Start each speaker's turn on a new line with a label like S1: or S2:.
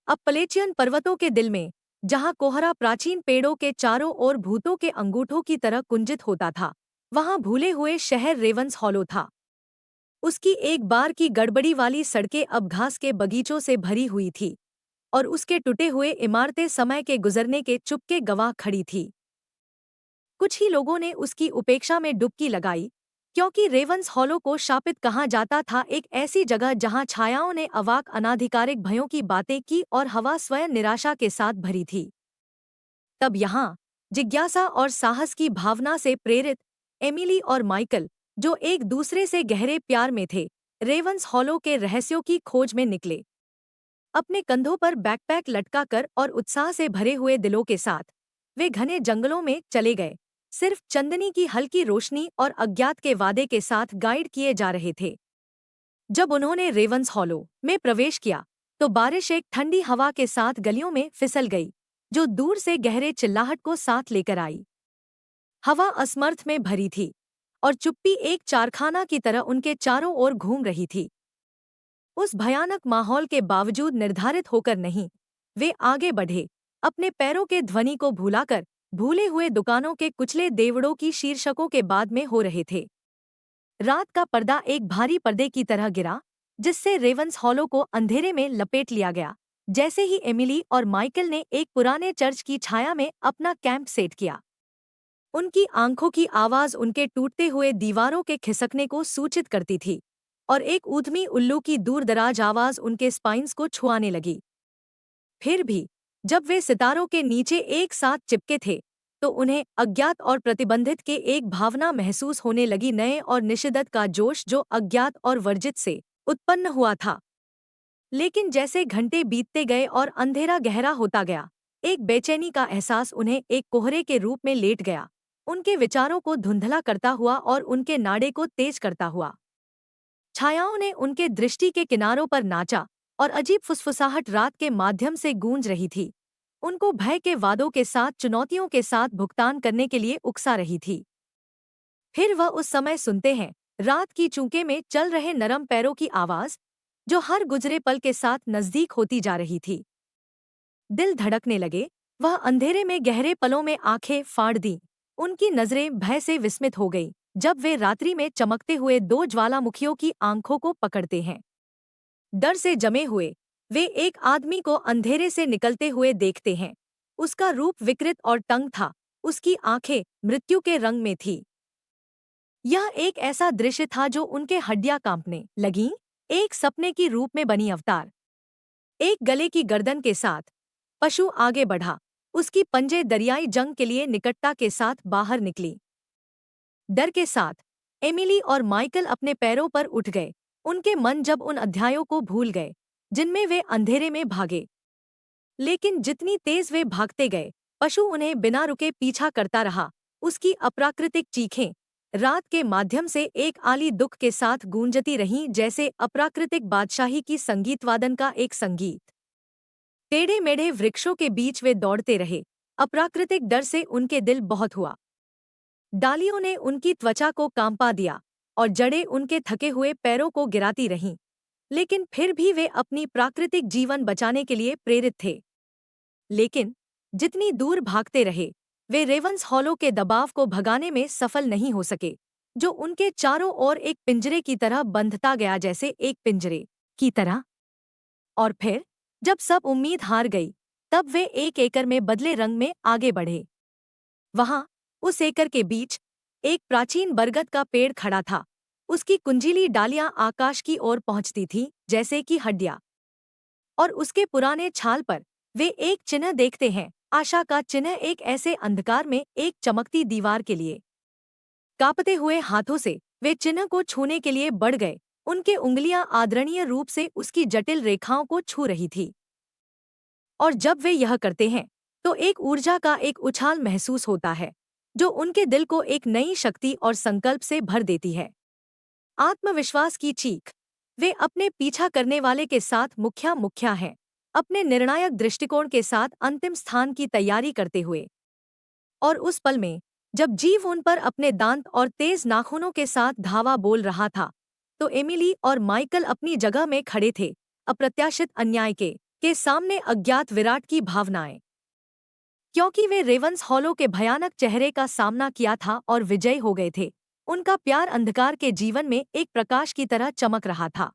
S1: अपलेचियन पर्वतों के दिल में, जहाँ कोहरा प्राचीन पेड़ों के चारों ओर भूतों के अंगूठों की तरह कुंजित होता था, वहाँ भूले हुए शहर रेवंस हॉलो था। उसकी एक बार की गड़बड़ी वाली सड़कें अब घास के बगीचों से भरी हुई थी, और उसके टूटे हुए इमारतें समय के गुजरने के चुपके गवाह खड़ी थी। कुछ ही लोगों ने उसकी उपेक्षा में डुबकी लगाई, क्योंकि रेवंस हॉलो को शापित कहा जाता था, एक ऐसी जगह जहां छायाओं ने अवाक अनाधिकारिक भयों की बातें की और हवा स्वयं निराशा के साथ भरी थी। तब यहाँ जिज्ञासा और साहस की भावना से प्रेरित एमिली और माइकल, जो एक दूसरे से गहरे प्यार में थे, रेवंस हॉलो के रहस्यों की खोज में निकले। अपने कंधों पर बैकपैक लटकाकर और उत्साह से भरे हुए दिलों के साथ वे घने जंगलों में चले गए, सिर्फ चंदनी की हल्की रोशनी और अज्ञात के वादे के साथ गाइड किए जा रहे थे। जब उन्होंने रेवंस हॉलो में प्रवेश किया, तो बारिश एक ठंडी हवा के साथ गलियों में फिसल गई, जो दूर से गहरे चिल्लाहट को साथ लेकर आई। हवा असमर्थ में भरी थी, और चुप्पी एक कारखाना की तरह उनके चारों ओर घूम रही थी। उस भयानक माहौल के बावजूद निर्धारित होकर नहीं, वे आगे बढ़े, अपने पैरों के ध्वनि को भुलाकर, भूले हुए दुकानों के कुचले देवड़ों की शीर्षकों के बाद में हो रहे थे। रात का पर्दा एक भारी पर्दे की तरह गिरा, जिससे रेवंस हॉलो को अंधेरे में लपेट लिया गया, जैसे ही एमिली और माइकल ने एक पुराने चर्च की छाया में अपना कैंप सेट किया। उनकी आंखों की आवाज उनके टूटते हुए दीवारों के खिसकने को सूचित करती थी, और एक ऊधमी उल्लू की दूरदराज आवाज उनके स्पाइन्स को छुआने लगी। फिर भी जब वे सितारों के नीचे एक साथ चिपके थे, तो उन्हें अज्ञात और प्रतिबंधित के एक भावना महसूस होने लगी, नए और निषिद्ध का जोश जो अज्ञात और वर्जित से उत्पन्न हुआ था। लेकिन जैसे घंटे बीतते गए और अंधेरा गहरा होता गया, एक बेचैनी का एहसास उन्हें एक कोहरे के रूप में लेट गया, उनके विचारों को धुंधला करता हुआ और उनके नाड़े को तेज करता हुआ। छायाओं ने उनके दृष्टि के किनारों पर नाचा, और अजीब फुसफुसाहट रात के माध्यम से गूंज रही थी, उनको भय के वादों के साथ चुनौतियों के साथ भुगतान करने के लिए उकसा रही थी। फिर वह उस समय सुनते हैं, रात की चूंके में चल रहे नरम पैरों की आवाज, जो हर गुजरे पल के साथ नजदीक होती जा रही थी। दिल धड़कने लगे, वह अंधेरे में गहरे पलों में आंखें फाड़ दी, उनकी नजरें भय से विस्मित हो गई, जब वे रात्रि में चमकते हुए दो ज्वालामुखियों की आंखों को पकड़ते हैं। डर से जमे हुए वे एक आदमी को अंधेरे से निकलते हुए देखते हैं। उसका रूप विकृत और तंग था, उसकी आंखें मृत्यु के रंग में थी। यह एक ऐसा दृश्य था जो उनके हड्डियां कांपने लगीं, एक सपने की रूप में बनी अवतार। एक गले की गर्दन के साथ पशु आगे बढ़ा, उसकी पंजे दरियाई जंग के लिए निकटता के साथ बाहर निकली। डर के साथ एमिली और माइकल अपने पैरों पर उठ गए, उनके मन जब उन अध्यायों को भूल गए जिनमें वे अंधेरे में भागे। लेकिन जितनी तेज वे भागते गए, पशु उन्हें बिना रुके पीछा करता रहा, उसकी अप्राकृतिक चीखें रात के माध्यम से एक आली दुख के साथ गूंजती रहीं, जैसे अप्राकृतिक बादशाही की संगीतवादन का एक संगीत। टेढ़े मेढ़े वृक्षों के बीच वे दौड़ते रहे, अप्राकृतिक डर से उनके दिल बहुत हुआ। डालियों ने उनकी त्वचा को कांपा दिया, और जड़ें उनके थके हुए पैरों को गिराती रहीं, लेकिन फिर भी वे अपनी प्राकृतिक जीवन बचाने के लिए प्रेरित थे। लेकिन जितनी दूर भागते रहे, वे रेवंस हॉलो के दबाव को भगाने में सफल नहीं हो सके, जो उनके चारों ओर एक पिंजरे की तरह बंधता गया, जैसे एक पिंजरे की तरह। और फिर जब सब उम्मीद हार गई, तब वे एक एकर में बदले रंग में आगे बढ़े। वहां उस एकर के बीच एक प्राचीन बरगद का पेड़ खड़ा था, उसकी कुंजीली डालियां आकाश की ओर पहुंचती थीं, जैसे कि हड्डियां। और उसके पुराने छाल पर वे एक चिन्ह देखते हैं, आशा का चिन्ह, एक ऐसे अंधकार में एक चमकती दीवार के लिए। कांपते हुए हाथों से वे चिन्ह को छूने के लिए बढ़ गए, उनके उंगलियां आदरणीय रूप से उसकी जटिल रेखाओं को छू रही थी। और जब वे यह करते हैं, तो एक ऊर्जा का एक उछाल महसूस होता है, जो उनके दिल को एक नई शक्ति और संकल्प से भर देती है। आत्मविश्वास की चीख। वे अपने पीछा करने वाले के साथ मुखिया मुखिया हैं, अपने निर्णायक दृष्टिकोण के साथ अंतिम स्थान की तैयारी करते हुए। और उस पल में, जब जीव उन पर अपने दांत और तेज नाखूनों के साथ धावा बोल रहा था, तो एमिली और माइकल अपनी जगह में खड़े थे, अप्रत्याशित अन्याय के के सामने अज्ञात विराट की भावनाएं। क्योंकि वे रेवंस हॉलो के भयानक चेहरे का सामना किया था और विजयी हो गए थे, उनका प्यार अंधकार के जीवन में एक प्रकाश की तरह चमक रहा था।